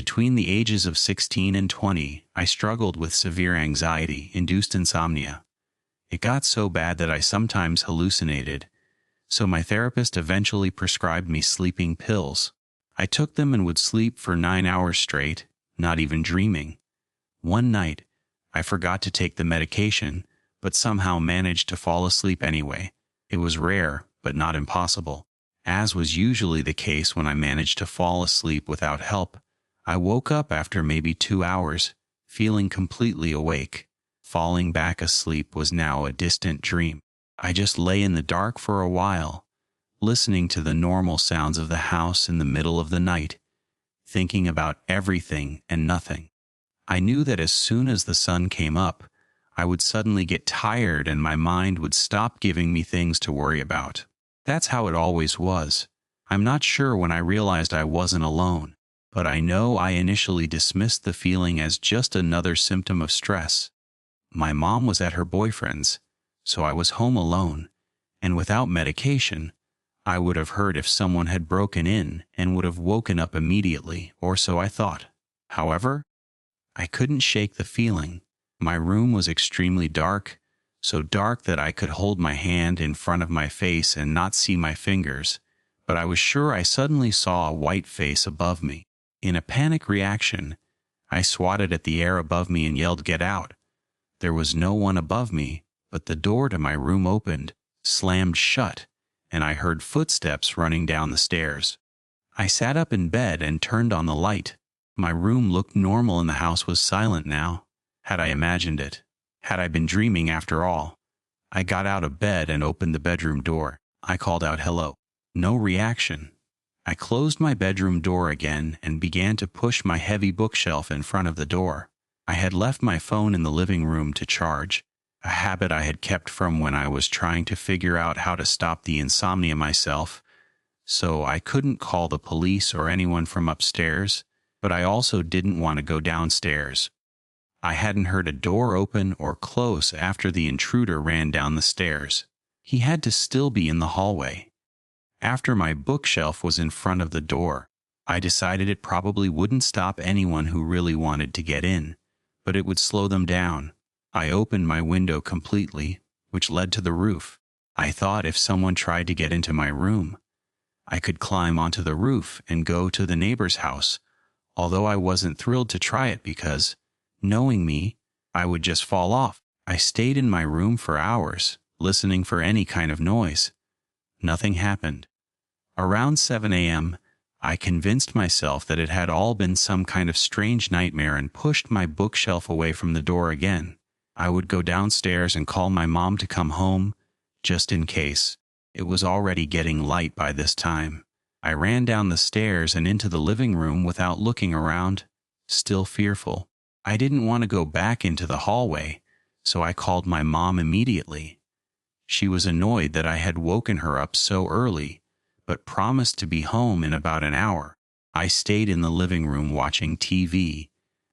Between the ages of 16 and 20, I struggled with severe anxiety-induced insomnia. It got so bad that I sometimes hallucinated, so my therapist eventually prescribed me sleeping pills. I took them and would sleep for 9 hours straight, not even dreaming. One night, I forgot to take the medication, but somehow managed to fall asleep anyway. It was rare, but not impossible. As was usually the case when I managed to fall asleep without help, I woke up after maybe 2 hours, feeling completely awake. Falling back asleep was now a distant dream. I just lay in the dark for a while, listening to the normal sounds of the house in the middle of the night, thinking about everything and nothing. I knew that as soon as the sun came up, I would suddenly get tired and my mind would stop giving me things to worry about. That's how it always was. I'm not sure when I realized I wasn't alone, but I know I initially dismissed the feeling as just another symptom of stress. My mom was at her boyfriend's, so I was home alone, and without medication, I would have heard if someone had broken in and would have woken up immediately, or so I thought. However, I couldn't shake the feeling. My room was extremely dark, so dark that I could hold my hand in front of my face and not see my fingers, but I was sure I suddenly saw a white face above me. In a panic reaction, I swatted at the air above me and yelled, "Get out!" There was no one above me, but the door to my room opened, slammed shut, and I heard footsteps running down the stairs. I sat up in bed and turned on the light. My room looked normal and the house was silent now. Had I imagined it? Had I been dreaming after all? I got out of bed and opened the bedroom door. I called out, "Hello." No reaction. I closed my bedroom door again and began to push my heavy bookshelf in front of the door. I had left my phone in the living room to charge, a habit I had kept from when I was trying to figure out how to stop the insomnia myself, so I couldn't call the police or anyone from upstairs, but I also didn't want to go downstairs. I hadn't heard a door open or close after the intruder ran down the stairs. He had to still be in the hallway. After my bookshelf was in front of the door, I decided it probably wouldn't stop anyone who really wanted to get in, but it would slow them down. I opened my window completely, which led to the roof. I thought if someone tried to get into my room, I could climb onto the roof and go to the neighbor's house, although I wasn't thrilled to try it because, knowing me, I would just fall off. I stayed in my room for hours, listening for any kind of noise. Nothing happened. Around 7 a.m., I convinced myself that it had all been some kind of strange nightmare and pushed my bookshelf away from the door again. I would go downstairs and call my mom to come home, just in case. It was already getting light by this time. I ran down the stairs and into the living room without looking around, still fearful. I didn't want to go back into the hallway, so I called my mom immediately. She was annoyed that I had woken her up so early, but promised to be home in about an hour. I stayed in the living room watching TV,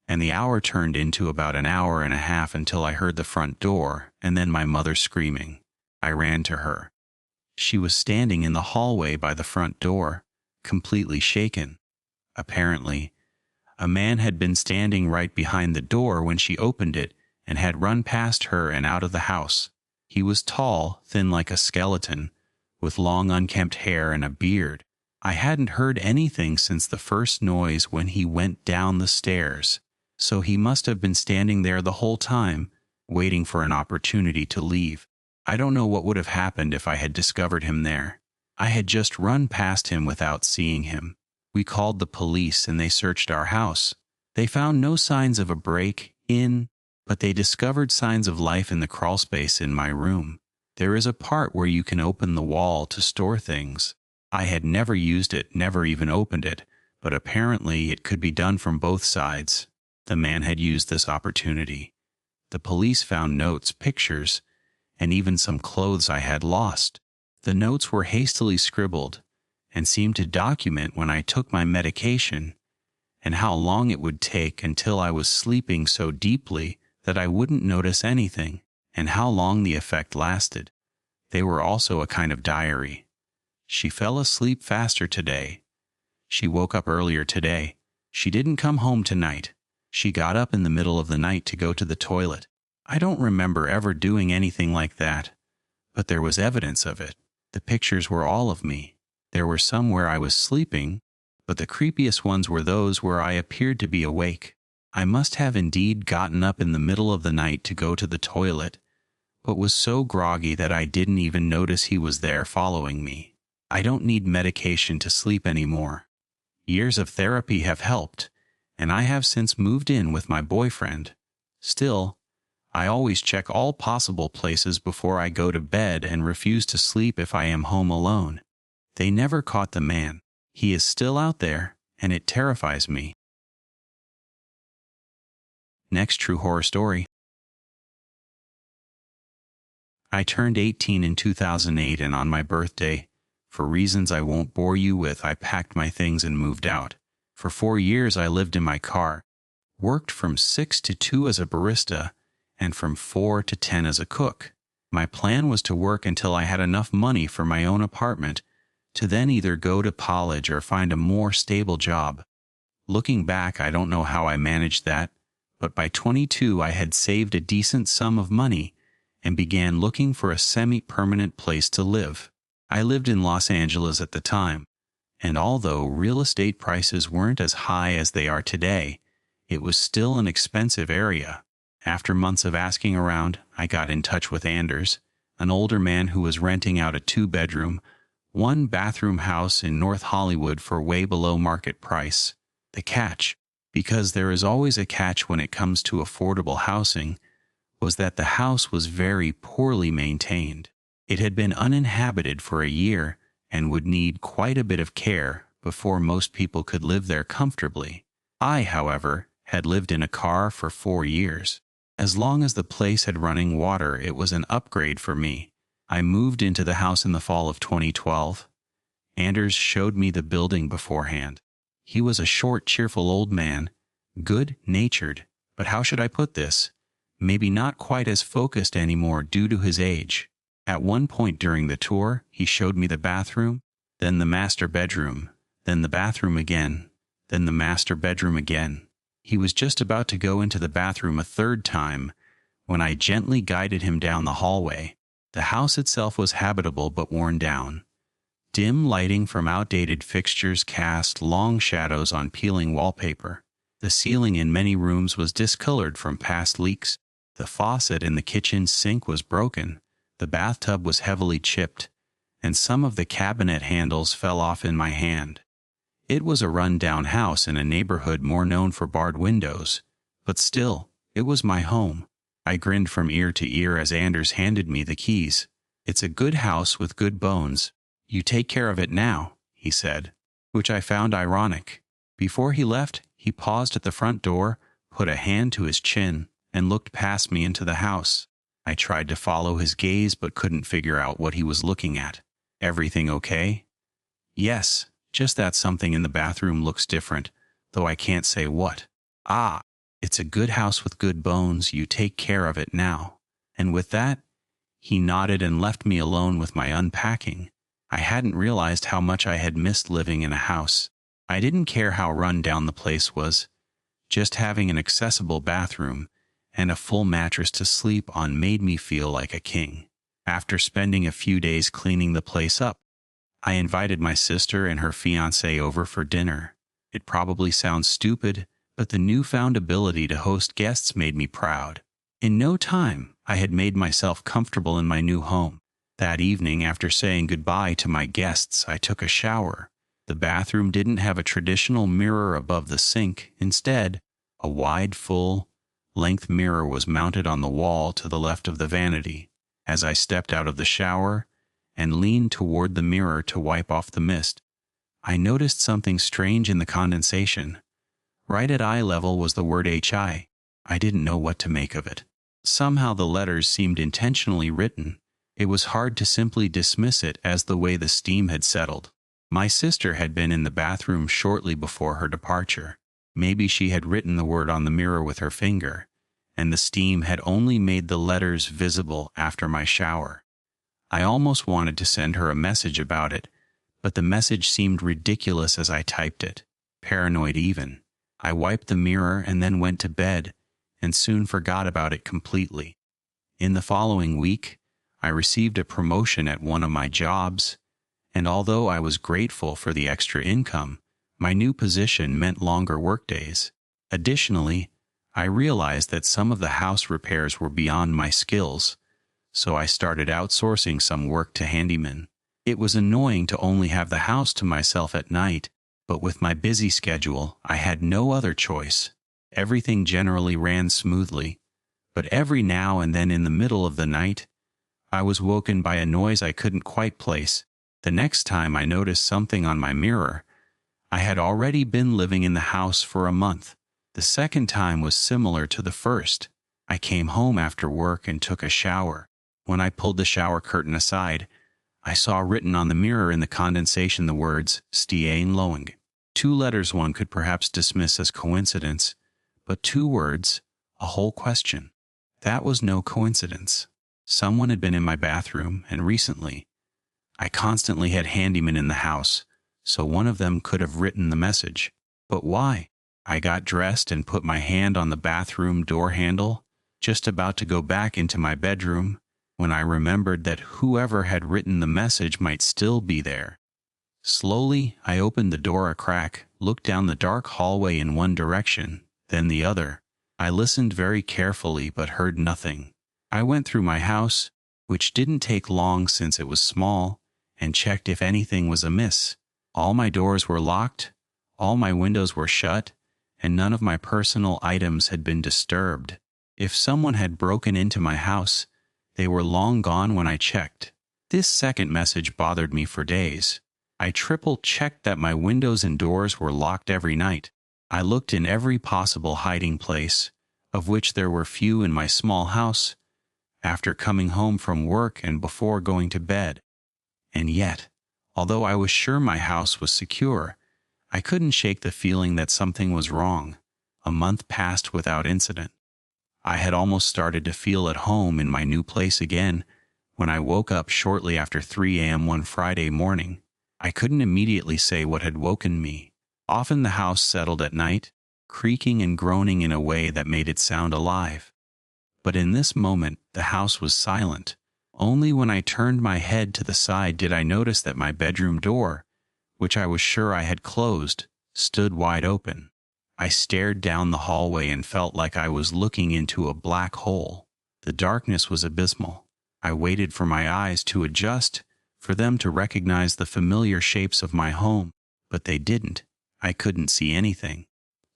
and the hour turned into about an hour and a half until I heard the front door and then my mother screaming. I ran to her. She was standing in the hallway by the front door, completely shaken. Apparently, a man had been standing right behind the door when she opened it and had run past her and out of the house. He was tall, thin like a skeleton, with long unkempt hair and a beard. I hadn't heard anything since the first noise when he went down the stairs, so he must have been standing there the whole time, waiting for an opportunity to leave. I don't know what would have happened if I had discovered him there. I had just run past him without seeing him. We called the police and they searched our house. They found no signs of a break-in, but they discovered signs of life in the crawlspace in my room. There is a part where you can open the wall to store things. I had never used it, never even opened it, but apparently it could be done from both sides. The man had used this opportunity. The police found notes, pictures, and even some clothes I had lost. The notes were hastily scribbled and seemed to document when I took my medication and how long it would take until I was sleeping so deeply that I wouldn't notice anything, and how long the effect lasted. They were also a kind of diary. She fell asleep faster today. She woke up earlier today. She didn't come home tonight. She got up in the middle of the night to go to the toilet. I don't remember ever doing anything like that, but there was evidence of it. The pictures were all of me. There were some where I was sleeping, but the creepiest ones were those where I appeared to be awake. I must have indeed gotten up in the middle of the night to go to the toilet, but was so groggy that I didn't even notice he was there following me. I don't need medication to sleep anymore. Years of therapy have helped, and I have since moved in with my boyfriend. Still, I always check all possible places before I go to bed and refuse to sleep if I am home alone. They never caught the man. He is still out there, and it terrifies me. Next true horror story. I turned 18 in 2008, and on my birthday, for reasons I won't bore you with, I packed my things and moved out. For 4 years I lived in my car, worked from 6 to 2 as a barista, and from 4 to 10 as a cook. My plan was to work until I had enough money for my own apartment, to then either go to college or find a more stable job. Looking back, I don't know how I managed that, but by 22 I had saved a decent sum of money and began looking for a semi-permanent place to live. I lived in Los Angeles at the time, and although real estate prices weren't as high as they are today, it was still an expensive area. After months of asking around, I got in touch with Anders, an older man who was renting out a 2-bedroom, 1-bathroom house in North Hollywood for way below market price. The catch, because there is always a catch when it comes to affordable housing, was that the house was very poorly maintained. It had been uninhabited for a year and would need quite a bit of care before most people could live there comfortably. I, however, had lived in a car for 4 years. As long as the place had running water, it was an upgrade for me. I moved into the house in the fall of 2012. Anders showed me the building beforehand. He was a short, cheerful old man, good-natured, but how should I put this? Maybe not quite as focused anymore due to his age. At one point during the tour, he showed me the bathroom, then the master bedroom, then the bathroom again, then the master bedroom again. He was just about to go into the bathroom a 3rd time when I gently guided him down the hallway. The house itself was habitable but worn down. Dim lighting from outdated fixtures cast long shadows on peeling wallpaper. The ceiling in many rooms was discolored from past leaks. The faucet in the kitchen sink was broken. The bathtub was heavily chipped, and some of the cabinet handles fell off in my hand. It was a run-down house in a neighborhood more known for barred windows, but still, it was my home. I grinned from ear to ear as Anders handed me the keys. "It's a good house with good bones. You take care of it now," he said, which I found ironic. Before he left, he paused at the front door, put a hand to his chin, and looked past me into the house. I tried to follow his gaze but couldn't figure out what he was looking at. "Everything okay?" "Yes, just that something in the bathroom looks different, though I can't say what." "Ah, it's a good house with good bones. You take care of it now." And with that, he nodded and left me alone with my unpacking. I hadn't realized how much I had missed living in a house. I didn't care how run down the place was. Just having an accessible bathroom and a full mattress to sleep on made me feel like a king. After spending a few days cleaning the place up, I invited my sister and her fiancé over for dinner. It probably sounds stupid, but the newfound ability to host guests made me proud. In no time, I had made myself comfortable in my new home. That evening, after saying goodbye to my guests, I took a shower. The bathroom didn't have a traditional mirror above the sink. Instead, a wide, full-length mirror was mounted on the wall to the left of the vanity. As I stepped out of the shower and leaned toward the mirror to wipe off the mist, I noticed something strange in the condensation. Right at eye level was the word HI. I didn't know what to make of it. Somehow the letters seemed intentionally written. It was hard to simply dismiss it as the way the steam had settled. My sister had been in the bathroom shortly before her departure. Maybe she had written the word on the mirror with her finger, and the steam had only made the letters visible after my shower. I almost wanted to send her a message about it, but the message seemed ridiculous as I typed it, paranoid even. I wiped the mirror and then went to bed, and soon forgot about it completely. In the following week, I received a promotion at one of my jobs, and although I was grateful for the extra income, my new position meant longer workdays. Additionally, I realized that some of the house repairs were beyond my skills, so I started outsourcing some work to handymen. It was annoying to only have the house to myself at night, but with my busy schedule, I had no other choice. Everything generally ran smoothly, but every now and then in the middle of the night, I was woken by a noise I couldn't quite place. The next time I noticed something on my mirror, I had already been living in the house for a month. The second time was similar to the first. I came home after work and took a shower. When I pulled the shower curtain aside, I saw written on the mirror in the condensation the words, Stian Loing. 2 letters one could perhaps dismiss as coincidence, but 2 words, a whole question. That was no coincidence. Someone had been in my bathroom, and recently. I constantly had handymen in the house, so one of them could have written the message. But why? I got dressed and put my hand on the bathroom door handle, just about to go back into my bedroom, when I remembered that whoever had written the message might still be there. Slowly, I opened the door a crack, looked down the dark hallway in one direction, then the other. I listened very carefully but heard nothing. I went through my house, which didn't take long since it was small, and checked if anything was amiss. All my doors were locked, all my windows were shut, and none of my personal items had been disturbed. If someone had broken into my house, they were long gone when I checked. This second message bothered me for days. I triple-checked that my windows and doors were locked every night. I looked in every possible hiding place, of which there were few in my small house, after coming home from work and before going to bed. And yet, although I was sure my house was secure, I couldn't shake the feeling that something was wrong. A month passed without incident. I had almost started to feel at home in my new place again when I woke up shortly after 3 a.m. one Friday morning. I couldn't immediately say what had woken me. Often the house settled at night, creaking and groaning in a way that made it sound alive. But in this moment, the house was silent. Only when I turned my head to the side did I notice that my bedroom door, which I was sure I had closed, stood wide open. I stared down the hallway and felt like I was looking into a black hole. The darkness was abysmal. I waited for my eyes to adjust, for them to recognize the familiar shapes of my home, but they didn't. I couldn't see anything.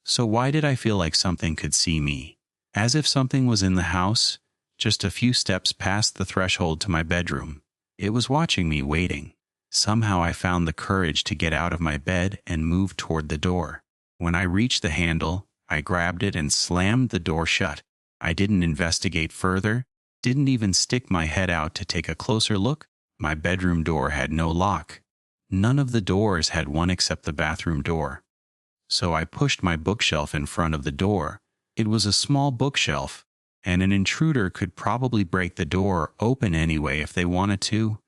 So why did I feel like something could see me? As if something was in the house, just a few steps past the threshold to my bedroom. It was watching me, waiting. Somehow I found the courage to get out of my bed and move toward the door. When I reached the handle, I grabbed it and slammed the door shut. I didn't investigate further, didn't even stick my head out to take a closer look. My bedroom door had no lock. None of the doors had one except the bathroom door. So I pushed my bookshelf in front of the door. It was a small bookshelf, and an intruder could probably break the door open anyway if they wanted to,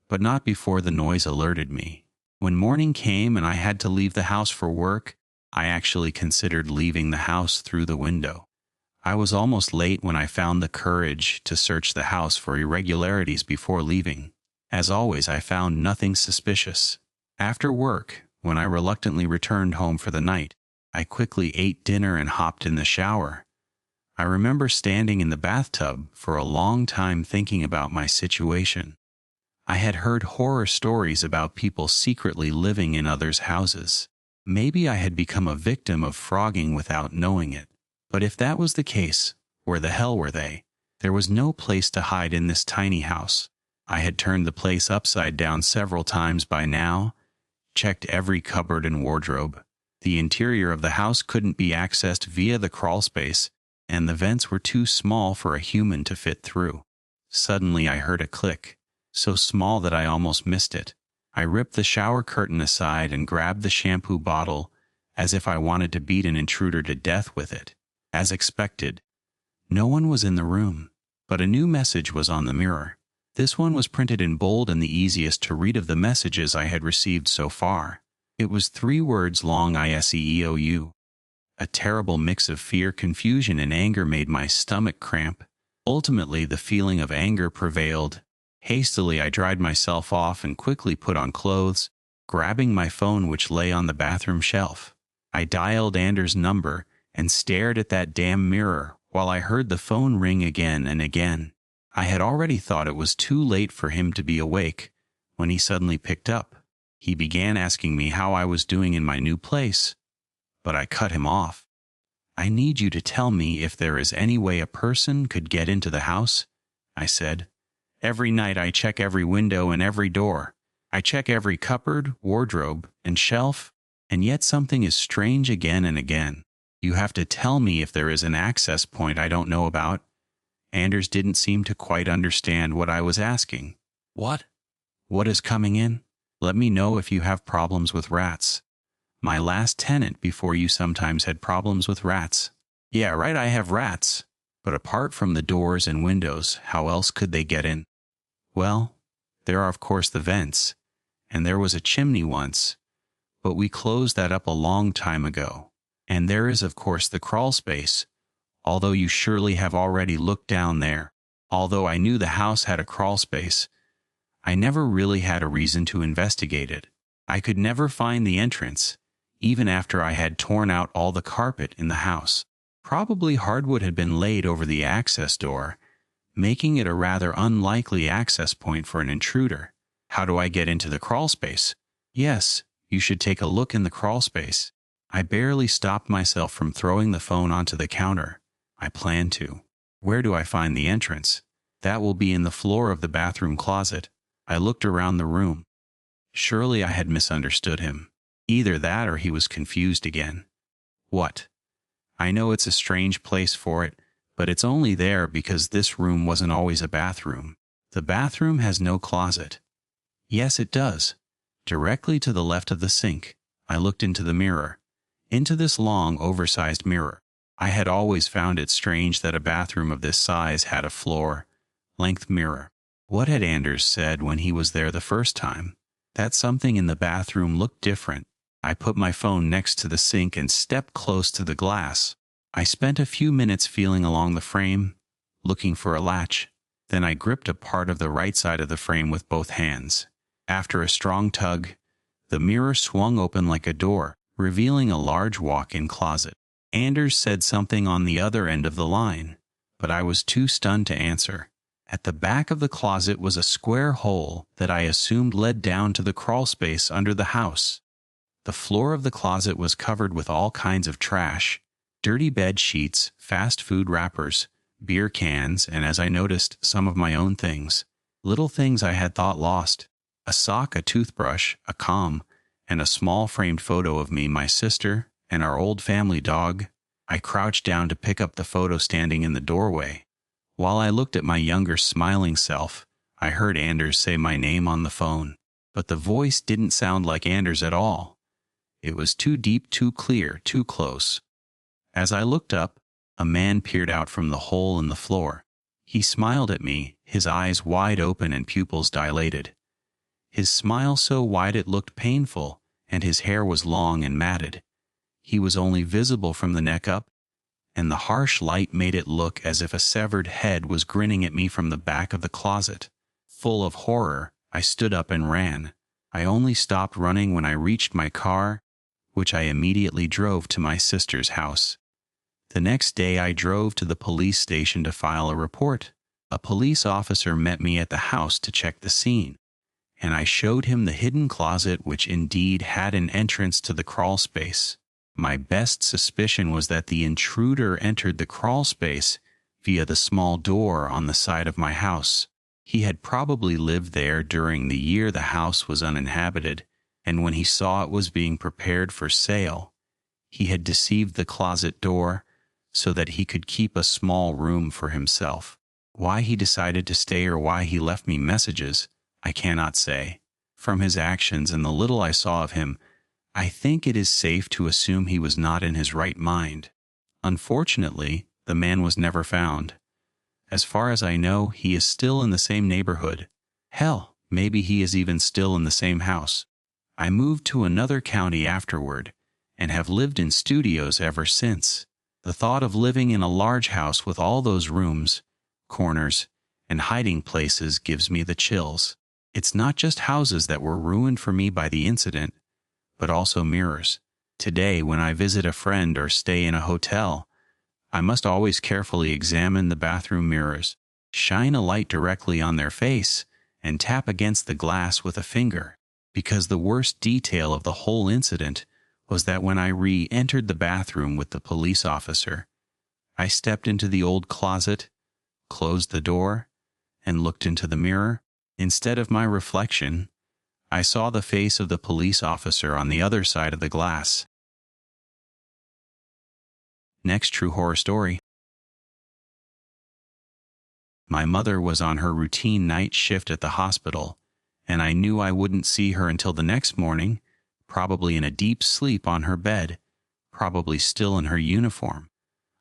but not before the noise alerted me. When morning came and I had to leave the house for work, I actually considered leaving the house through the window. I was almost late when I found the courage to search the house for irregularities before leaving. As always, I found nothing suspicious. After work, when I reluctantly returned home for the night, I quickly ate dinner and hopped in the shower. I remember standing in the bathtub for a long time thinking about my situation. I had heard horror stories about people secretly living in others' houses. Maybe I had become a victim of frogging without knowing it. But if that was the case, where the hell were they? There was no place to hide in this tiny house. I had turned the place upside down several times by now, checked every cupboard and wardrobe. The interior of the house couldn't be accessed via the crawlspace, and the vents were too small for a human to fit through. Suddenly I heard a click, so small that I almost missed it. I ripped the shower curtain aside and grabbed the shampoo bottle, as if I wanted to beat an intruder to death with it. As expected, no one was in the room, but a new message was on the mirror. This one was printed in bold and the easiest to read of the messages I had received so far. It was 3 words long: ISEEOU. A terrible mix of fear, confusion, and anger made my stomach cramp. Ultimately, the feeling of anger prevailed. Hastily, I dried myself off and quickly put on clothes, grabbing my phone which lay on the bathroom shelf. I dialed Anders' number and stared at that damn mirror while I heard the phone ring again and again. I had already thought it was too late for him to be awake when he suddenly picked up. He began asking me how I was doing in my new place, but I cut him off. "I need you to tell me if there is any way a person could get into the house," I said. "Every night I check every window and every door. I check every cupboard, wardrobe, and shelf, and yet something is strange again and again. You have to tell me if there is an access point I don't know about." Anders didn't seem to quite understand what I was asking. "What? What is coming in? Let me know if you have problems with rats. My last tenant before you sometimes had problems with rats." "Yeah, right, I have rats. But apart from the doors and windows, how else could they get in?" "Well, there are of course the vents, and there was a chimney once, but we closed that up a long time ago. And there is of course the crawl space, although you surely have already looked down there." Although I knew the house had a crawl space, I never really had a reason to investigate it. I could never find the entrance, even after I had torn out all the carpet in the house. Probably hardwood had been laid over the access door, making it a rather unlikely access point for an intruder. How do I get into the crawl space? Yes, you should take a look in the crawl space. I barely stopped myself from throwing the phone onto the counter. I planned to. Where do I find the entrance? That will be in the floor of the bathroom closet. I looked around the room. Surely I had misunderstood him. Either that or he was confused again. "What? I know it's a strange place for it, but it's only there because this room wasn't always a bathroom. The bathroom has no closet." "Yes, it does. Directly to the left of the sink." I looked into the mirror. Into this long, oversized mirror. I had always found it strange that a bathroom of this size had a floor-length mirror. What had Anders said when he was there the first time? That something in the bathroom looked different. I put my phone next to the sink and stepped close to the glass. I spent a few minutes feeling along the frame, looking for a latch. Then I gripped a part of the right side of the frame with both hands. After a strong tug, the mirror swung open like a door, revealing a large walk-in closet. Anders said something on the other end of the line, but I was too stunned to answer. At the back of the closet was a square hole that I assumed led down to the crawl space under the house. The floor of the closet was covered with all kinds of trash, dirty bed sheets, fast food wrappers, beer cans, and as I noticed, some of my own things. Little things I had thought lost. A sock, a toothbrush, a comb, and a small framed photo of me, my sister, and our old family dog. I crouched down to pick up the photo standing in the doorway. While I looked at my younger smiling self, I heard Anders say my name on the phone. But the voice didn't sound like Anders at all. It was too deep, too clear, too close. As I looked up, a man peered out from the hole in the floor. He smiled at me, his eyes wide open and pupils dilated. His smile so wide it looked painful, and his hair was long and matted. He was only visible from the neck up, and the harsh light made it look as if a severed head was grinning at me from the back of the closet. Full of horror, I stood up and ran. I only stopped running when I reached my car, which I immediately drove to my sister's house. The next day I drove to the police station to file a report. A police officer met me at the house to check the scene, and I showed him the hidden closet which indeed had an entrance to the crawl space. My best suspicion was that the intruder entered the crawl space via the small door on the side of my house. He had probably lived there during the year the house was uninhabited, and when he saw it was being prepared for sale, he had deceived the closet door so that he could keep a small room for himself. Why he decided to stay or why he left me messages, I cannot say. From his actions and the little I saw of him, I think it is safe to assume he was not in his right mind. Unfortunately, the man was never found. As far as I know, he is still in the same neighborhood. Hell, maybe he is even still in the same house. I moved to another county afterward, and have lived in studios ever since. The thought of living in a large house with all those rooms, corners, and hiding places gives me the chills. It's not just houses that were ruined for me by the incident, but also mirrors. Today, when I visit a friend or stay in a hotel, I must always carefully examine the bathroom mirrors, shine a light directly on their face, and tap against the glass with a finger, because the worst detail of the whole incident was that when I re-entered the bathroom with the police officer, I stepped into the old closet, closed the door, and looked into the mirror. Instead of my reflection, I saw the face of the police officer on the other side of the glass. Next true horror story. My mother was on her routine night shift at the hospital, and I knew I wouldn't see her until the next morning, probably in a deep sleep on her bed, probably still in her uniform.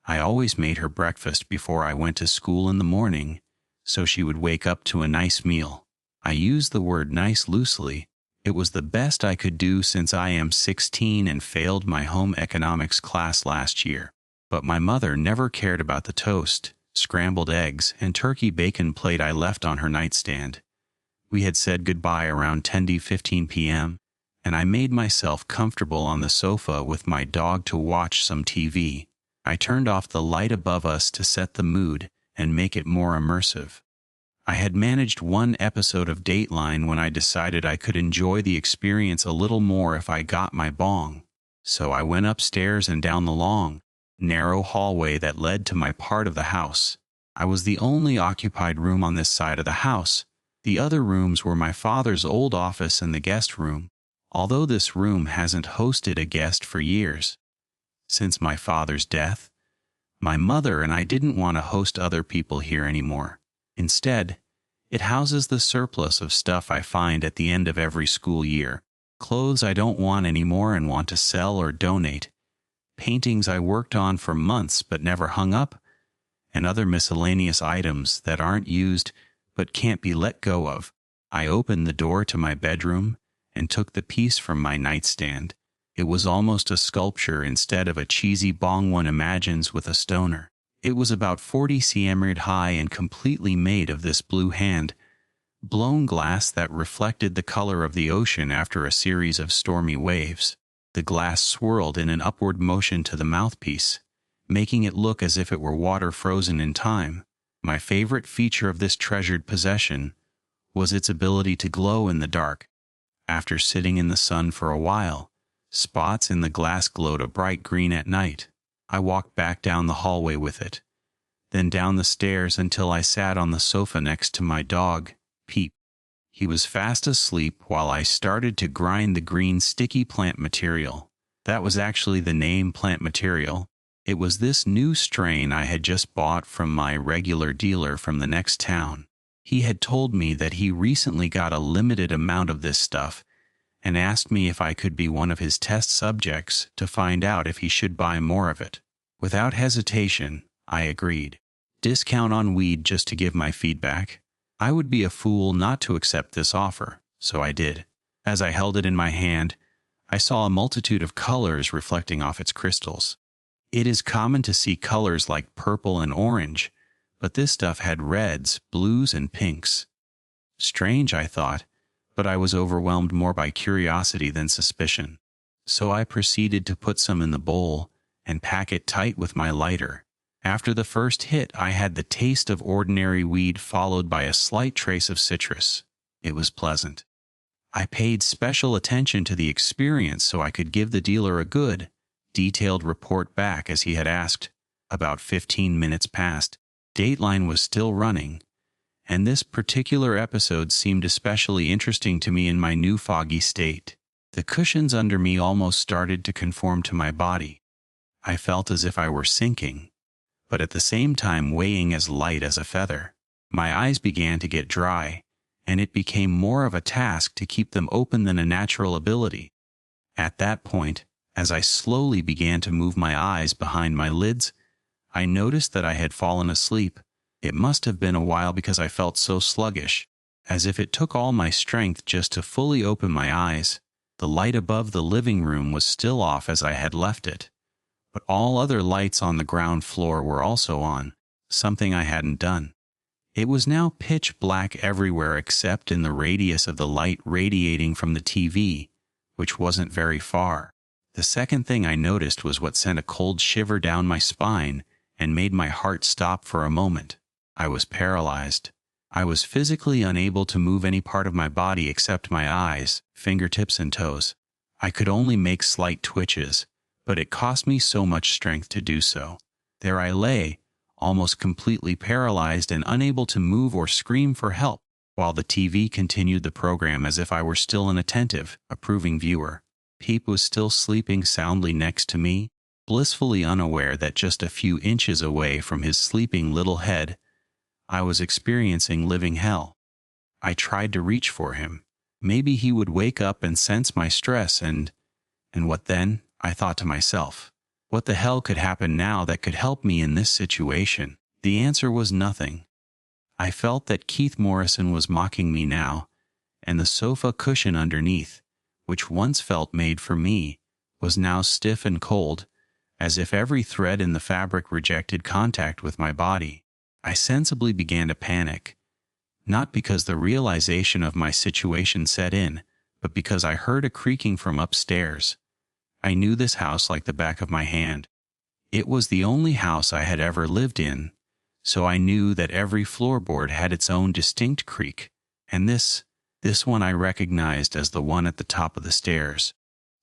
I always made her breakfast before I went to school in the morning, so she would wake up to a nice meal. I use the word nice loosely. It was the best I could do since I am 16 and failed my home economics class last year. But my mother never cared about the toast, scrambled eggs, and turkey bacon plate I left on her nightstand. We had said goodbye around 10:15 p.m., and I made myself comfortable on the sofa with my dog to watch some TV. I turned off the light above us to set the mood and make it more immersive. I had managed one episode of Dateline when I decided I could enjoy the experience a little more if I got my bong. So I went upstairs and down the long, narrow hallway that led to my part of the house. I was the only occupied room on this side of the house. The other rooms were my father's old office and the guest room, although this room hasn't hosted a guest for years. Since my father's death, my mother and I didn't want to host other people here anymore. Instead, it houses the surplus of stuff I find at the end of every school year. Clothes I don't want anymore and want to sell or donate, paintings I worked on for months but never hung up, and other miscellaneous items that aren't used but can't be let go of. I opened the door to my bedroom and took the piece from my nightstand. It was almost a sculpture instead of a cheesy bong one imagines with a stoner. It was about 40 cm high and completely made of this blue hand, blown glass that reflected the color of the ocean after a series of stormy waves. The glass swirled in an upward motion to the mouthpiece, making it look as if it were water frozen in time. My favorite feature of this treasured possession was its ability to glow in the dark. After sitting in the sun for a while, spots in the glass glowed a bright green at night. I walked back down the hallway with it, then down the stairs until I sat on the sofa next to my dog, Peep. He was fast asleep while I started to grind the green sticky plant material. That was actually the name, plant material. It was this new strain I had just bought from my regular dealer from the next town. He had told me that he recently got a limited amount of this stuff and asked me if I could be one of his test subjects to find out if he should buy more of it. Without hesitation, I agreed. Discount on weed just to give my feedback. I would be a fool not to accept this offer, so I did. As I held it in my hand, I saw a multitude of colors reflecting off its crystals. It is common to see colors like purple and orange, but this stuff had reds, blues, and pinks. Strange, I thought, but I was overwhelmed more by curiosity than suspicion. So I proceeded to put some in the bowl and pack it tight with my lighter. After the first hit, I had the taste of ordinary weed followed by a slight trace of citrus. It was pleasant. I paid special attention to the experience so I could give the dealer a good, detailed report back as he had asked. About 15 minutes passed. Dateline was still running, and this particular episode seemed especially interesting to me in my new foggy state. The cushions under me almost started to conform to my body. I felt as if I were sinking, but at the same time weighing as light as a feather. My eyes began to get dry, and it became more of a task to keep them open than a natural ability. At that point, as I slowly began to move my eyes behind my lids, I noticed that I had fallen asleep. It must have been a while because I felt so sluggish, as if it took all my strength just to fully open my eyes. The light above the living room was still off as I had left it, but all other lights on the ground floor were also on, something I hadn't done. It was now pitch black everywhere except in the radius of the light radiating from the TV, which wasn't very far. The second thing I noticed was what sent a cold shiver down my spine and made my heart stop for a moment. I was paralyzed. I was physically unable to move any part of my body except my eyes, fingertips, and toes. I could only make slight twitches, but it cost me so much strength to do so. There I lay, almost completely paralyzed and unable to move or scream for help, while the TV continued the program as if I were still an attentive, approving viewer. Peep was still sleeping soundly next to me, blissfully unaware that just a few inches away from his sleeping little head, I was experiencing living hell. I tried to reach for him. Maybe he would wake up and sense my stress and what then? I thought to myself. What the hell could happen now that could help me in this situation? The answer was nothing. I felt that Keith Morrison was mocking me now, and the sofa cushion underneath, which once felt made for me, was now stiff and cold, as if every thread in the fabric rejected contact with my body. I sensibly began to panic, not because the realization of my situation set in, but because I heard a creaking from upstairs. I knew this house like the back of my hand. It was the only house I had ever lived in, so I knew that every floorboard had its own distinct creak, and this one I recognized as the one at the top of the stairs.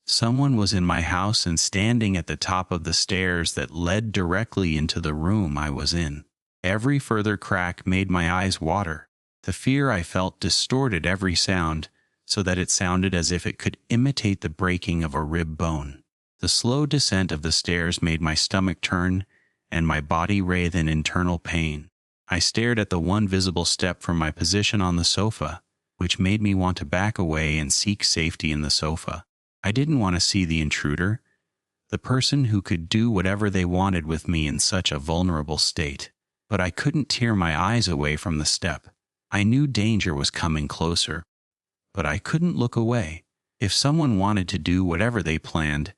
Someone was in my house and standing at the top of the stairs that led directly into the room I was in. Every further crack made my eyes water. The fear I felt distorted every sound, so that it sounded as if it could imitate the breaking of a rib bone. The slow descent of the stairs made my stomach turn, and my body writhe in internal pain. I stared at the one visible step from my position on the sofa, which made me want to back away and seek safety in the sofa. I didn't want to see the intruder, the person who could do whatever they wanted with me in such a vulnerable state. But I couldn't tear my eyes away from the step. I knew danger was coming closer, but I couldn't look away. If someone wanted to do whatever they planned,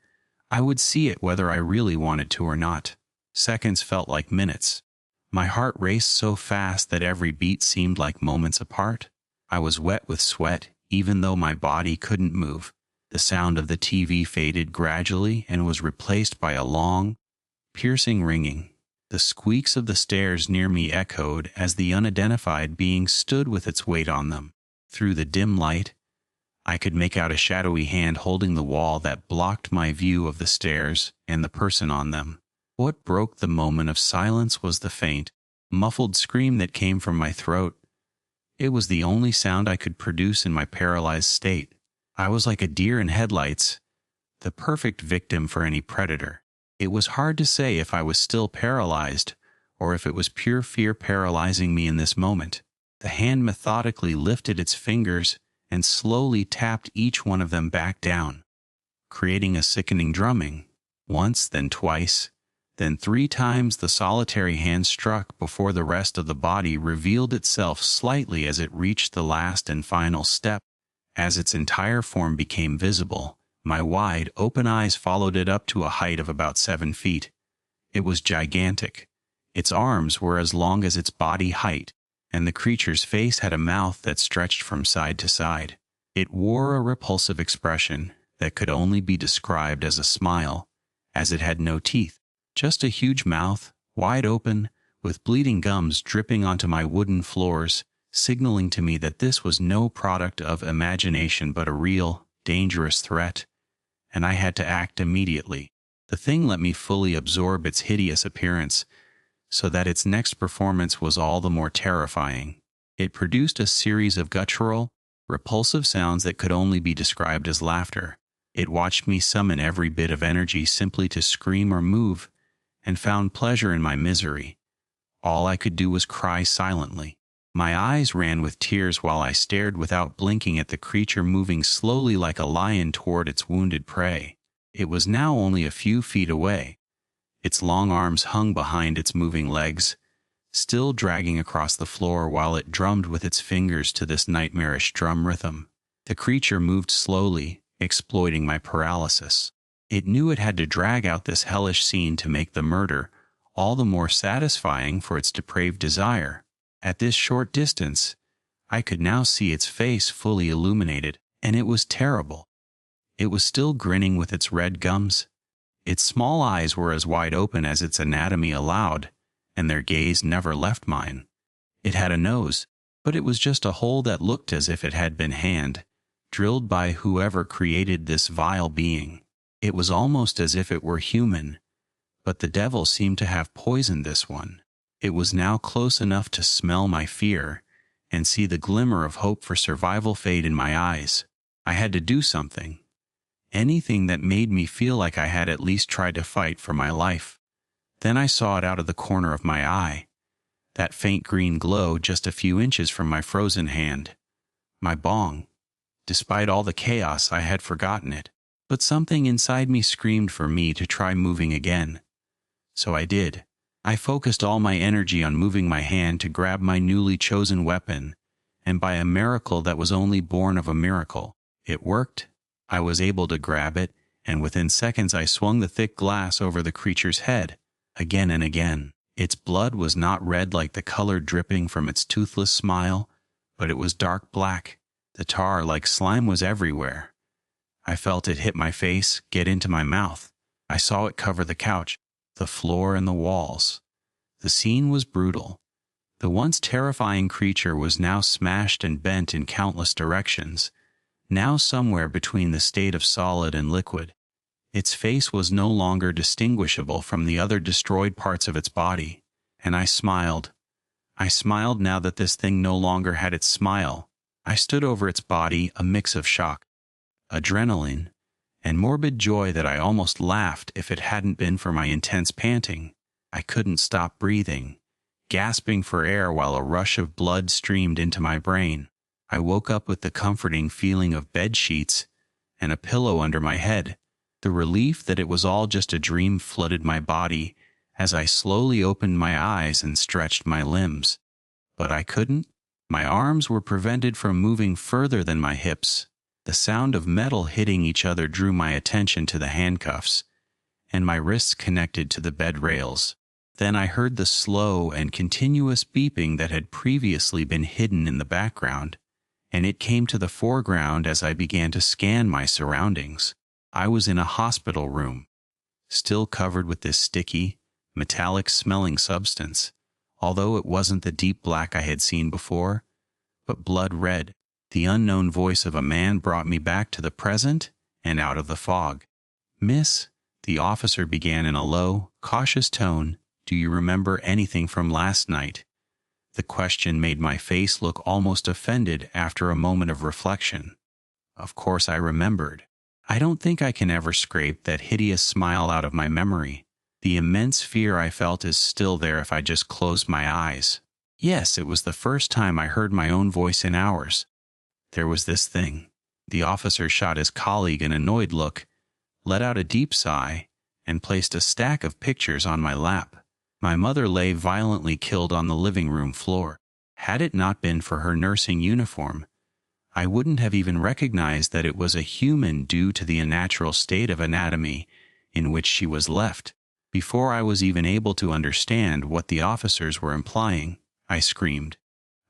I would see it whether I really wanted to or not. Seconds felt like minutes. My heart raced so fast that every beat seemed like moments apart. I was wet with sweat, even though my body couldn't move. The sound of the TV faded gradually and was replaced by a long, piercing ringing. The squeaks of the stairs near me echoed as the unidentified being stood with its weight on them. Through the dim light, I could make out a shadowy hand holding the wall that blocked my view of the stairs and the person on them. What broke the moment of silence was the faint, muffled scream that came from my throat. It was the only sound I could produce in my paralyzed state. I was like a deer in headlights, the perfect victim for any predator. It was hard to say if I was still paralyzed, or if it was pure fear paralyzing me in this moment. The hand methodically lifted its fingers and slowly tapped each one of them back down, creating a sickening drumming. Once, then twice, then 3 times the solitary hand struck before the rest of the body revealed itself slightly as it reached the last and final step. As its entire form became visible, my wide, open eyes followed it up to a height of about 7 feet. It was gigantic. Its arms were as long as its body height, and the creature's face had a mouth that stretched from side to side. It wore a repulsive expression that could only be described as a smile, as it had no teeth. Just a huge mouth, wide open, with bleeding gums dripping onto my wooden floors, signaling to me that this was no product of imagination but a real, dangerous threat, and I had to act immediately. The thing let me fully absorb its hideous appearance, so that its next performance was all the more terrifying. It produced a series of guttural, repulsive sounds that could only be described as laughter. It watched me summon every bit of energy simply to scream or move, and found pleasure in my misery. All I could do was cry silently. My eyes ran with tears while I stared without blinking at the creature moving slowly like a lion toward its wounded prey. It was now only a few feet away. Its long arms hung behind its moving legs, still dragging across the floor while it drummed with its fingers to this nightmarish drum rhythm. The creature moved slowly, exploiting my paralysis. It knew it had to drag out this hellish scene to make the murder all the more satisfying for its depraved desire. At this short distance, I could now see its face fully illuminated, and it was terrible. It was still grinning with its red gums. Its small eyes were as wide open as its anatomy allowed, and their gaze never left mine. It had a nose, but it was just a hole that looked as if it had been drilled by whoever created this vile being. It was almost as if it were human, but the devil seemed to have poisoned this one. It was now close enough to smell my fear and see the glimmer of hope for survival fade in my eyes. I had to do something. Anything that made me feel like I had at least tried to fight for my life. Then I saw it out of the corner of my eye. That faint green glow just a few inches from my frozen hand. My bong. Despite all the chaos, I had forgotten it. But something inside me screamed for me to try moving again. So I did. I focused all my energy on moving my hand to grab my newly chosen weapon, and by a miracle that was only born of a miracle, it worked. I was able to grab it, and within seconds I swung the thick glass over the creature's head, again and again. Its blood was not red like the color dripping from its toothless smile, but it was dark black. The tar like slime was everywhere. I felt it hit my face, get into my mouth. I saw it cover the couch, the floor, and the walls. The scene was brutal. The once terrifying creature was now smashed and bent in countless directions, now somewhere between the state of solid and liquid. Its face was no longer distinguishable from the other destroyed parts of its body, and I smiled. I smiled now that this thing no longer had its smile. I stood over its body, a mix of shock, adrenaline, and morbid joy that I almost laughed if it hadn't been for my intense panting. I couldn't stop breathing, gasping for air while a rush of blood streamed into my brain. I woke up with the comforting feeling of bed sheets and a pillow under my head. The relief that it was all just a dream flooded my body as I slowly opened my eyes and stretched my limbs. But I couldn't. My arms were prevented from moving further than my hips. The sound of metal hitting each other drew my attention to the handcuffs, and my wrists connected to the bed rails. Then I heard the slow and continuous beeping that had previously been hidden in the background, and it came to the foreground as I began to scan my surroundings. I was in a hospital room, still covered with this sticky, metallic-smelling substance, although it wasn't the deep black I had seen before, but blood red. The unknown voice of a man brought me back to the present and out of the fog. "Miss," the officer began in a low, cautious tone, "do you remember anything from last night?" The question made my face look almost offended after a moment of reflection. Of course I remembered. I don't think I can ever scrape that hideous smile out of my memory. The immense fear I felt is still there if I just closed my eyes. Yes, it was the first time I heard my own voice in hours. There was this thing. The officer shot his colleague an annoyed look, let out a deep sigh, and placed a stack of pictures on my lap. My mother lay violently killed on the living room floor. Had it not been for her nursing uniform, I wouldn't have even recognized that it was a human due to the unnatural state of anatomy in which she was left. Before I was even able to understand what the officers were implying, I screamed.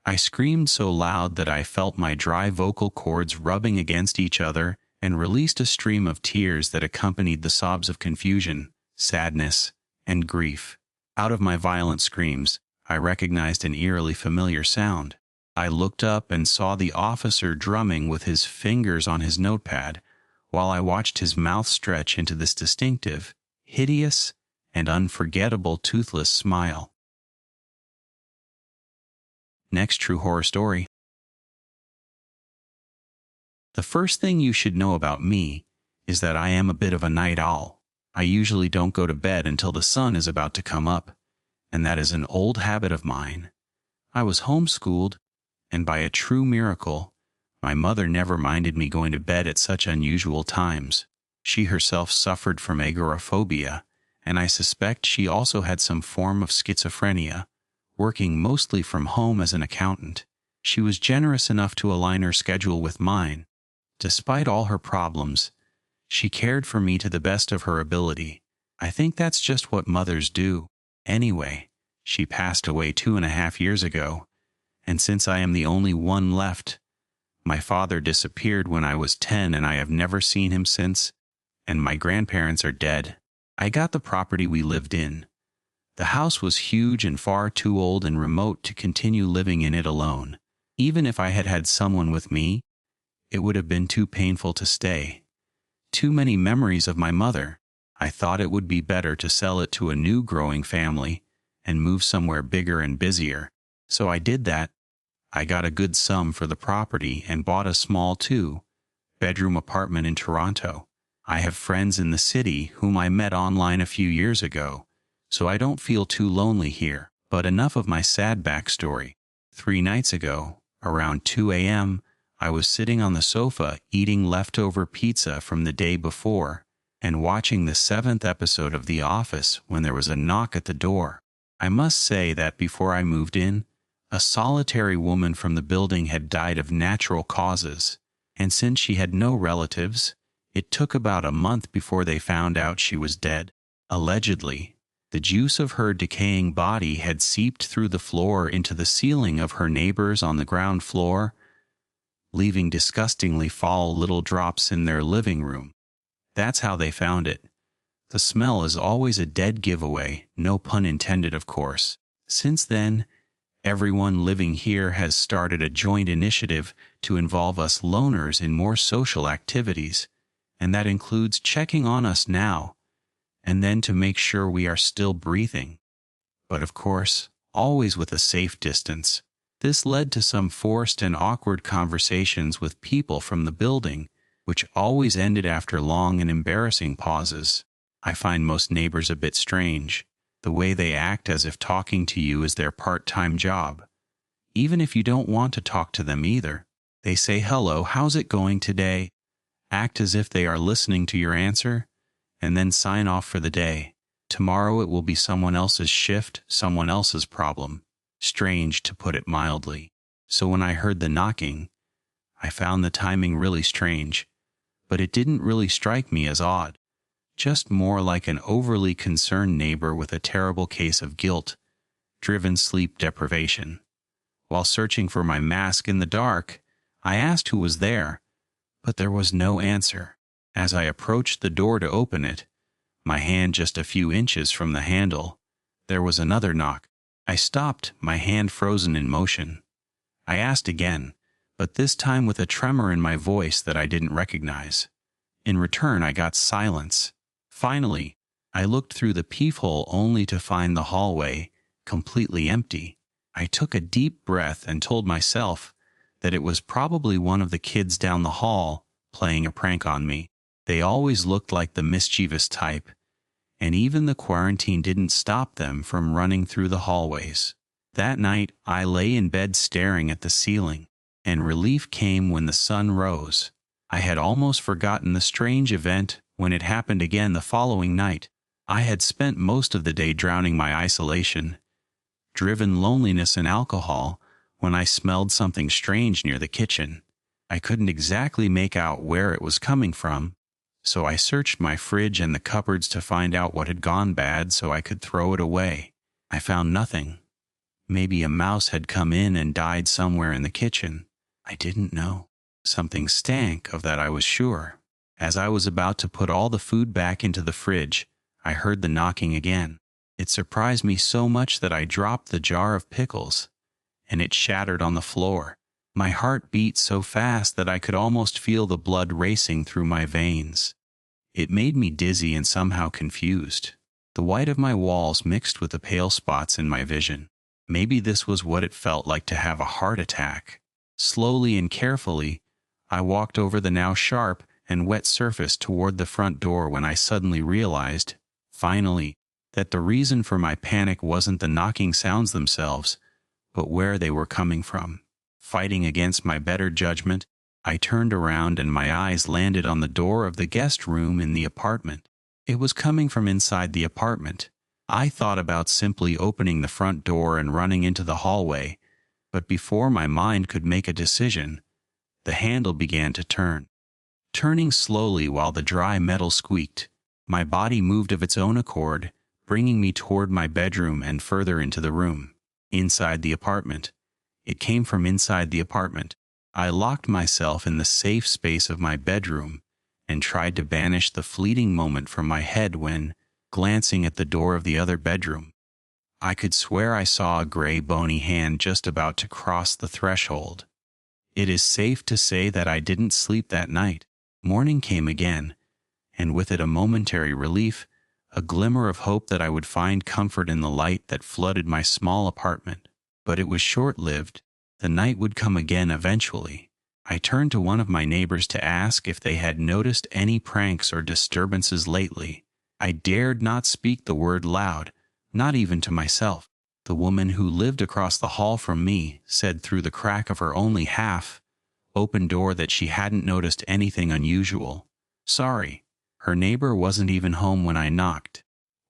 I screamed so loud that I felt my dry vocal cords rubbing against each other and released a stream of tears that accompanied the sobs of confusion, sadness, and grief. Out of my violent screams, I recognized an eerily familiar sound. I looked up and saw the officer drumming with his fingers on his notepad, while I watched his mouth stretch into this distinctive, hideous, and unforgettable toothless smile. Next true horror story. The first thing you should know about me is that I am a bit of a night owl. I usually don't go to bed until the sun is about to come up, and that is an old habit of mine. I was homeschooled, and by a true miracle, my mother never minded me going to bed at such unusual times. She herself suffered from agoraphobia, and I suspect she also had some form of schizophrenia. Working mostly from home as an accountant, she was generous enough to align her schedule with mine. Despite all her problems, she cared for me to the best of her ability. I think that's just what mothers do. Anyway, she passed away 2.5 years ago, and since I am the only one left, my father disappeared when I was 10 and I have never seen him since, and my grandparents are dead. I got the property we lived in. The house was huge and far too old and remote to continue living in it alone. Even if I had had someone with me, it would have been too painful to stay. Too many memories of my mother. I thought it would be better to sell it to a new growing family and move somewhere bigger and busier. So I did that. I got a good sum for the property and bought a small 2-bedroom apartment in Toronto. I have friends in the city whom I met online a few years ago, so I don't feel too lonely here. But enough of my sad backstory. 3 nights ago, around 2 a.m., I was sitting on the sofa eating leftover pizza from the day before and watching the 7th episode of The Office when there was a knock at the door. I must say that before I moved in, a solitary woman from the building had died of natural causes, and since she had no relatives, it took about a month before they found out she was dead. Allegedly, the juice of her decaying body had seeped through the floor into the ceiling of her neighbors on the ground floor, leaving disgustingly foul little drops in their living room. That's how they found it. The smell is always a dead giveaway, no pun intended, of course. Since then, everyone living here has started a joint initiative to involve us loners in more social activities, and that includes checking on us now, and then to make sure we are still breathing. But of course, always with a safe distance. This led to some forced and awkward conversations with people from the building, which always ended after long and embarrassing pauses. I find most neighbors a bit strange, the way they act as if talking to you is their part-time job. Even if you don't want to talk to them either, they say, "Hello, how's it going today?" Act as if they are listening to your answer, and then sign off for the day. Tomorrow it will be someone else's shift, someone else's problem. Strange, to put it mildly. So when I heard the knocking, I found the timing really strange, but it didn't really strike me as odd. Just more like an overly concerned neighbor with a terrible case of guilt-driven sleep deprivation. While searching for my mask in the dark, I asked who was there, but there was no answer. As I approached the door to open it, my hand just a few inches from the handle, there was another knock. I stopped, my hand frozen in motion. I asked again, but this time with a tremor in my voice that I didn't recognize. In return, I got silence. Finally, I looked through the peephole only to find the hallway completely empty. I took a deep breath and told myself that it was probably one of the kids down the hall playing a prank on me. They always looked like the mischievous type, and even the quarantine didn't stop them from running through the hallways. That night, I lay in bed staring at the ceiling, and relief came when the sun rose. I had almost forgotten the strange event when it happened again the following night. I had spent most of the day drowning my isolation-driven loneliness in alcohol when I smelled something strange near the kitchen. I couldn't exactly make out where it was coming from, so I searched my fridge and the cupboards to find out what had gone bad so I could throw it away. I found nothing. Maybe a mouse had come in and died somewhere in the kitchen. I didn't know. Something stank, of that I was sure. As I was about to put all the food back into the fridge, I heard the knocking again. It surprised me so much that I dropped the jar of pickles, and it shattered on the floor. My heart beat so fast that I could almost feel the blood racing through my veins. It made me dizzy and somehow confused. The white of my walls mixed with the pale spots in my vision. Maybe this was what it felt like to have a heart attack. Slowly and carefully, I walked over the now sharp and wet surface toward the front door when I suddenly realized, finally, that the reason for my panic wasn't the knocking sounds themselves, but where they were coming from. Fighting against my better judgment, I turned around and my eyes landed on the door of the guest room in the apartment. It was coming from inside the apartment. I thought about simply opening the front door and running into the hallway, but before my mind could make a decision, the handle began to turn. turning slowly while the dry metal squeaked. My body moved of its own accord, bringing me toward my bedroom and further into the room. Inside the apartment. It came from inside the apartment. I locked myself in the safe space of my bedroom and tried to banish the fleeting moment from my head when, glancing at the door of the other bedroom, I could swear I saw a gray bony hand just about to cross the threshold. It is safe to say that I didn't sleep that night. Morning came again, and with it a momentary relief, a glimmer of hope that I would find comfort in the light that flooded my small apartment. But it was short-lived. The night would come again eventually. I turned to one of my neighbors to ask if they had noticed any pranks or disturbances lately. I dared not speak the word loud, not even to myself. The woman who lived across the hall from me said through the crack of her only half-open door that she hadn't noticed anything unusual. Sorry. Her neighbor wasn't even home when I knocked.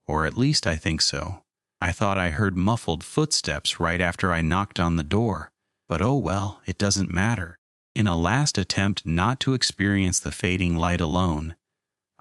Or at least I think so. I thought I heard muffled footsteps right after I knocked on the door. But oh well, it doesn't matter. In a last attempt not to experience the fading light alone,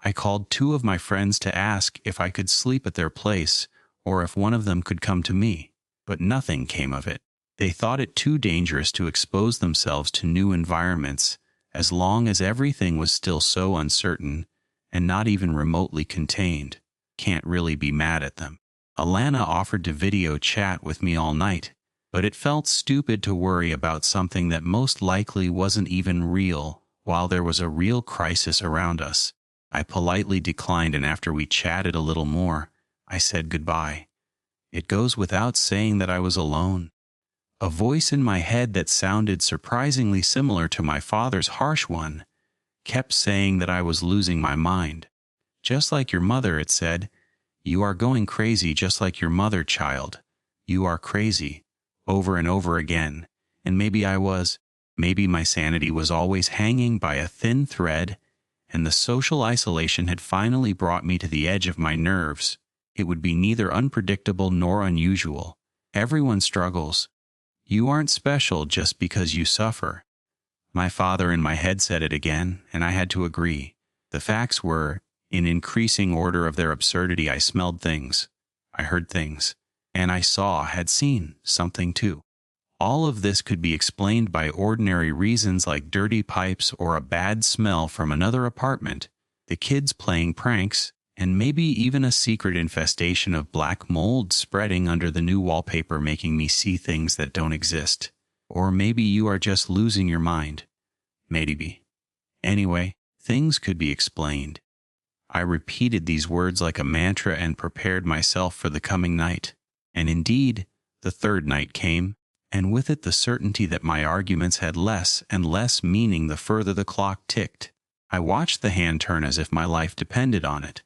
I called two of my friends to ask if I could sleep at their place or if one of them could come to me. But nothing came of it. They thought it too dangerous to expose themselves to new environments as long as everything was still so uncertain and not even remotely contained. Can't really be mad at them. Alana offered to video chat with me all night, but it felt stupid to worry about something that most likely wasn't even real while there was a real crisis around us. I politely declined, and after we chatted a little more, I said goodbye. It goes without saying that I was alone. A voice in my head that sounded surprisingly similar to my father's harsh one kept saying that I was losing my mind. Just like your mother, it said. You are going crazy just like your mother, child. You are crazy. Over and over again. And maybe I was. Maybe my sanity was always hanging by a thin thread, and the social isolation had finally brought me to the edge of my nerves. It would be neither unpredictable nor unusual. Everyone struggles. You aren't special just because you suffer. My father in my head said it again, and I had to agree. The facts were, in increasing order of their absurdity, I smelled things. I heard things. And I had seen something too. All of this could be explained by ordinary reasons like dirty pipes or a bad smell from another apartment, the kids playing pranks, and maybe even a secret infestation of black mold spreading under the new wallpaper making me see things that don't exist. Or maybe you are just losing your mind. Maybe. Anyway, things could be explained. I repeated these words like a mantra and prepared myself for the coming night. And indeed, the third night came, and with it the certainty that my arguments had less and less meaning the further the clock ticked. I watched the hand turn as if my life depended on it.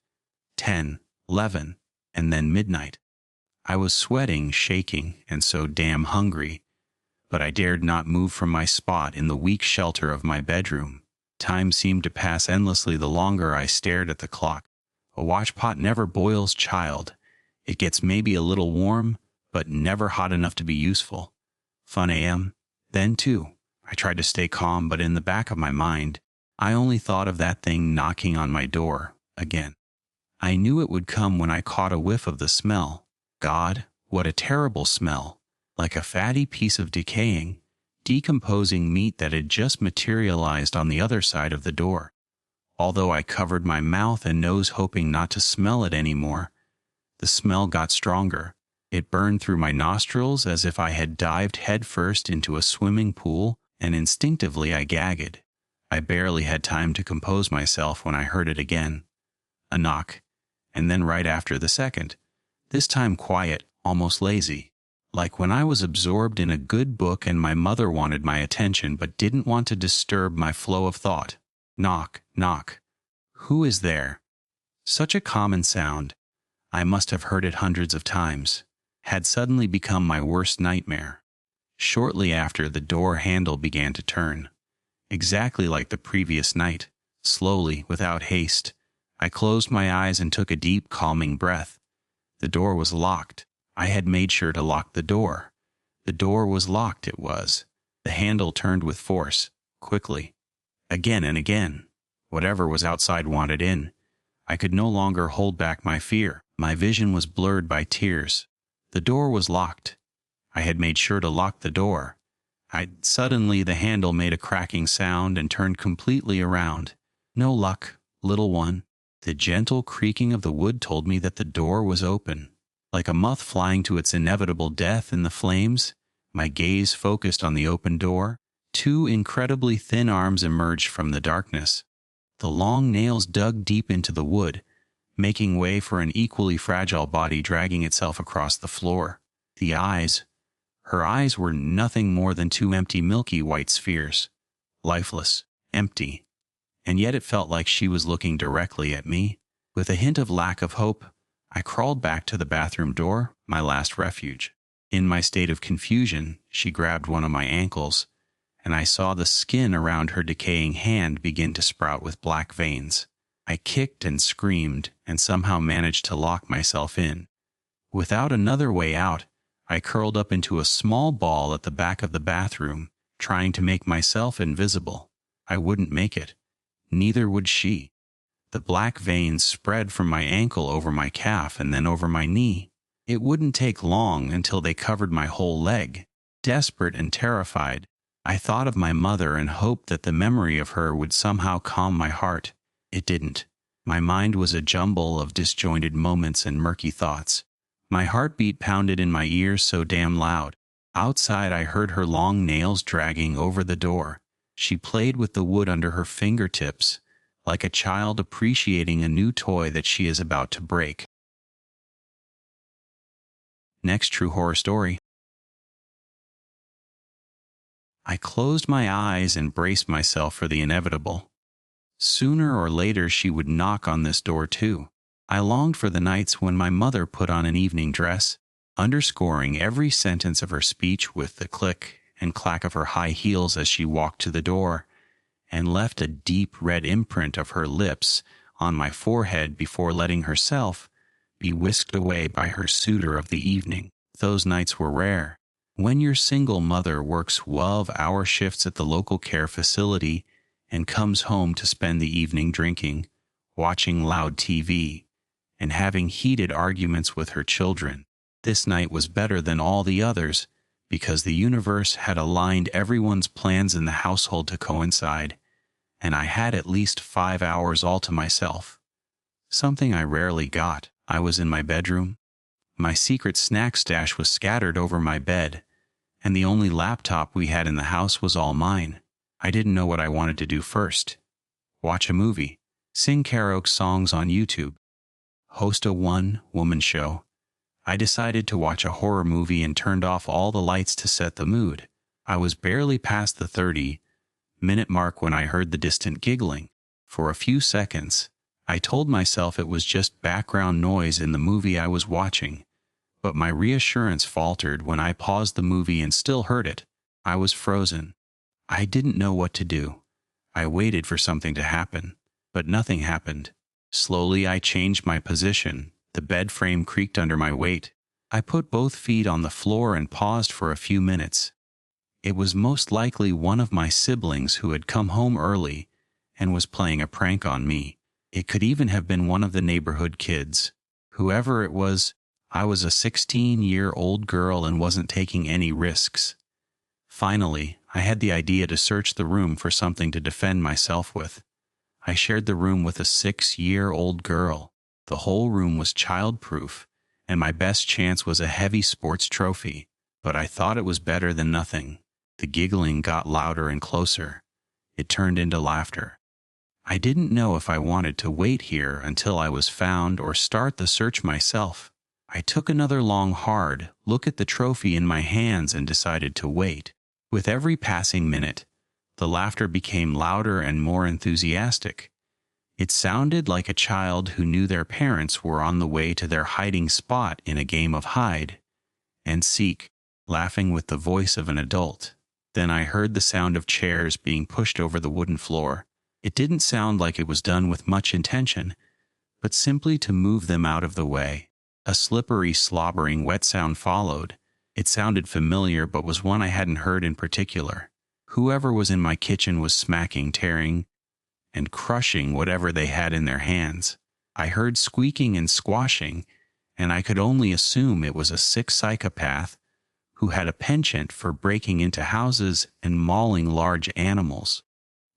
10, 11, and then midnight. I was sweating, shaking, and so damn hungry, but I dared not move from my spot in the weak shelter of my bedroom. Time seemed to pass endlessly the longer I stared at the clock. A watchpot never boils, child. It gets maybe a little warm, but never hot enough to be useful. Fun AM. Then, too, I tried to stay calm, but in the back of my mind, I only thought of that thing knocking on my door again. I knew it would come when I caught a whiff of the smell. God, what a terrible smell. Like a fatty piece of decomposing meat that had just materialized on the other side of the door. Although I covered my mouth and nose hoping not to smell it anymore, the smell got stronger. It burned through my nostrils as if I had dived headfirst into a swimming pool, and instinctively I gagged. I barely had time to compose myself when I heard it again. A knock, and then right after the second. This time quiet, almost lazy. Like when I was absorbed in a good book and my mother wanted my attention but didn't want to disturb my flow of thought. Knock, knock. Who is there? Such a common sound. I must have heard it hundreds of times. Had suddenly become my worst nightmare. Shortly after, the door handle began to turn. Exactly like the previous night. Slowly, without haste, I closed my eyes and took a deep, calming breath. The door was locked. I had made sure to lock the door. The door was locked, it was. The handle turned with force, quickly. Again and again. Whatever was outside wanted in. I could no longer hold back my fear. My vision was blurred by tears. The door was locked. I had made sure to lock the door. Suddenly the handle made a cracking sound and turned completely around. No luck, little one. The gentle creaking of the wood told me that the door was open. Like a moth flying to its inevitable death in the flames, my gaze focused on the open door. Two incredibly thin arms emerged from the darkness. The long nails dug deep into the wood, making way for an equally fragile body dragging itself across the floor. Her eyes were nothing more than two empty milky white spheres. Lifeless, empty. And yet it felt like she was looking directly at me. With a hint of lack of hope, I crawled back to the bathroom door, my last refuge. In my state of confusion, she grabbed one of my ankles, and I saw the skin around her decaying hand begin to sprout with black veins. I kicked and screamed and somehow managed to lock myself in. Without another way out, I curled up into a small ball at the back of the bathroom, trying to make myself invisible. I wouldn't make it. Neither would she. The black veins spread from my ankle over my calf and then over my knee. It wouldn't take long until they covered my whole leg. Desperate and terrified, I thought of my mother and hoped that the memory of her would somehow calm my heart. It didn't. My mind was a jumble of disjointed moments and murky thoughts. My heartbeat pounded in my ears so damn loud. Outside I heard her long nails dragging over the door. She played with the wood under her fingertips, like a child appreciating a new toy that she is about to break. Next true horror story. I closed my eyes and braced myself for the inevitable. Sooner or later she would knock on this door too. I longed for the nights when my mother put on an evening dress, underscoring every sentence of her speech with the click and clack of her high heels as she walked to the door, and left a deep red imprint of her lips on my forehead before letting herself be whisked away by her suitor of the evening. Those nights were rare. When your single mother works 12-hour shifts at the local care facility and comes home to spend the evening drinking, watching loud TV, and having heated arguments with her children. This night was better than all the others because the universe had aligned everyone's plans in the household to coincide, and I had at least 5 hours all to myself. Something I rarely got. I was in my bedroom. My secret snack stash was scattered over my bed, and the only laptop we had in the house was all mine. I didn't know what I wanted to do first. Watch a movie, sing karaoke songs on YouTube, host a one-woman show. I decided to watch a horror movie and turned off all the lights to set the mood. I was barely past the 30-minute mark when I heard the distant giggling. For a few seconds, I told myself it was just background noise in the movie I was watching, but my reassurance faltered when I paused the movie and still heard it. I was frozen. I didn't know what to do. I waited for something to happen, but nothing happened. Slowly I changed my position. The bed frame creaked under my weight. I put both feet on the floor and paused for a few minutes. It was most likely one of my siblings who had come home early and was playing a prank on me. It could even have been one of the neighborhood kids. Whoever it was, I was a 16-year-old girl and wasn't taking any risks. Finally, I had the idea to search the room for something to defend myself with. I shared the room with a 6-year-old girl. The whole room was child-proof, and my best chance was a heavy sports trophy, but I thought it was better than nothing. The giggling got louder and closer. It turned into laughter. I didn't know if I wanted to wait here until I was found or start the search myself. I took another long, hard look at the trophy in my hands and decided to wait. With every passing minute, the laughter became louder and more enthusiastic. It sounded like a child who knew their parents were on the way to their hiding spot in a game of hide and seek, laughing with the voice of an adult. Then I heard the sound of chairs being pushed over the wooden floor. It didn't sound like it was done with much intention, but simply to move them out of the way. A slippery, slobbering, wet sound followed. It sounded familiar, but was one I hadn't heard in particular. Whoever was in my kitchen was smacking, tearing, and crushing whatever they had in their hands. I heard squeaking and squashing, and I could only assume it was a sick psychopath who had a penchant for breaking into houses and mauling large animals.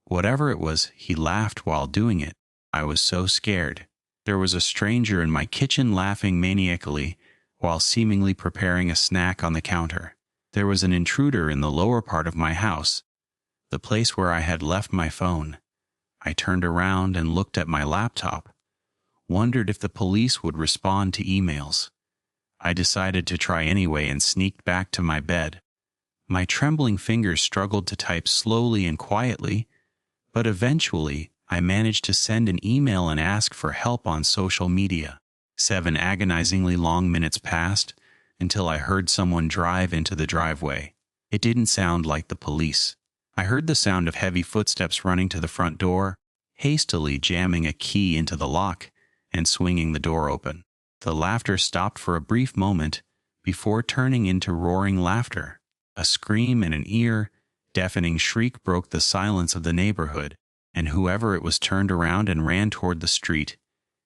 Whatever it was, he laughed while doing it. I was so scared. There was a stranger in my kitchen laughing maniacally while seemingly preparing a snack on the counter. There was an intruder in the lower part of my house, the place where I had left my phone. I turned around and looked at my laptop, wondered if the police would respond to emails. I decided to try anyway and sneaked back to my bed. My trembling fingers struggled to type slowly and quietly, but eventually I managed to send an email and ask for help on social media. 7 agonizingly long minutes passed until I heard someone drive into the driveway. It didn't sound like the police. I heard the sound of heavy footsteps running to the front door, hastily jamming a key into the lock and swinging the door open. The laughter stopped for a brief moment before turning into roaring laughter. A scream and an ear-deafening shriek broke the silence of the neighborhood, and whoever it was turned around and ran toward the street,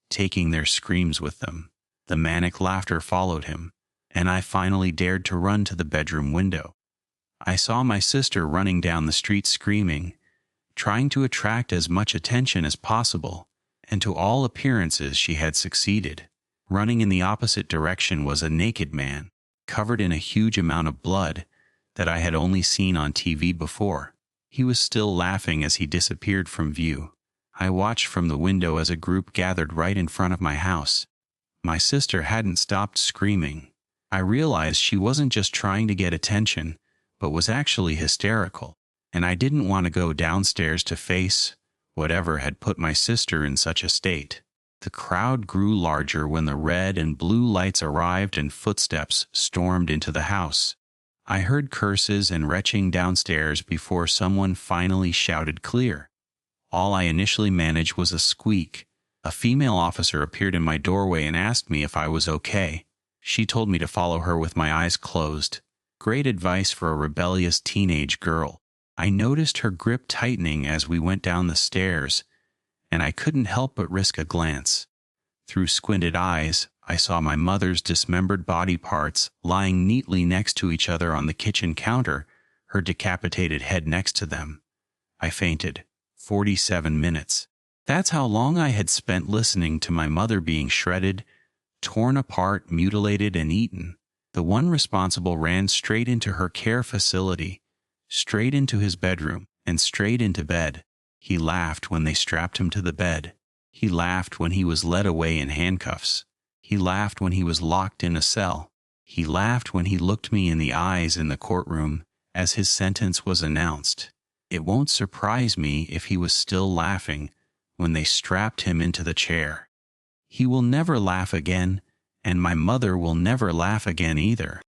taking their screams with them. The manic laughter followed him, and I finally dared to run to the bedroom window. I saw my sister running down the street screaming, trying to attract as much attention as possible, and to all appearances she had succeeded. Running in the opposite direction was a naked man, covered in a huge amount of blood that I had only seen on TV before. He was still laughing as he disappeared from view. I watched from the window as a group gathered right in front of my house. My sister hadn't stopped screaming. I realized she wasn't just trying to get attention, but was actually hysterical, and I didn't want to go downstairs to face whatever had put my sister in such a state. The crowd grew larger when the red and blue lights arrived and footsteps stormed into the house. I heard curses and retching downstairs before someone finally shouted clear. All I initially managed was a squeak. A female officer appeared in my doorway and asked me if I was okay. She told me to follow her with my eyes closed. Great advice for a rebellious teenage girl. I noticed her grip tightening as we went down the stairs, and I couldn't help but risk a glance. Through squinted eyes, I saw my mother's dismembered body parts lying neatly next to each other on the kitchen counter, her decapitated head next to them. I fainted. 47 minutes. That's how long I had spent listening to my mother being shredded, torn apart, mutilated, and eaten. The one responsible ran straight into her care facility, straight into his bedroom, and straight into bed. He laughed when they strapped him to the bed. He laughed when he was led away in handcuffs. He laughed when he was locked in a cell. He laughed when he looked me in the eyes in the courtroom as his sentence was announced. It won't surprise me if he was still laughing when they strapped him into the chair. He will never laugh again, and my mother will never laugh again either.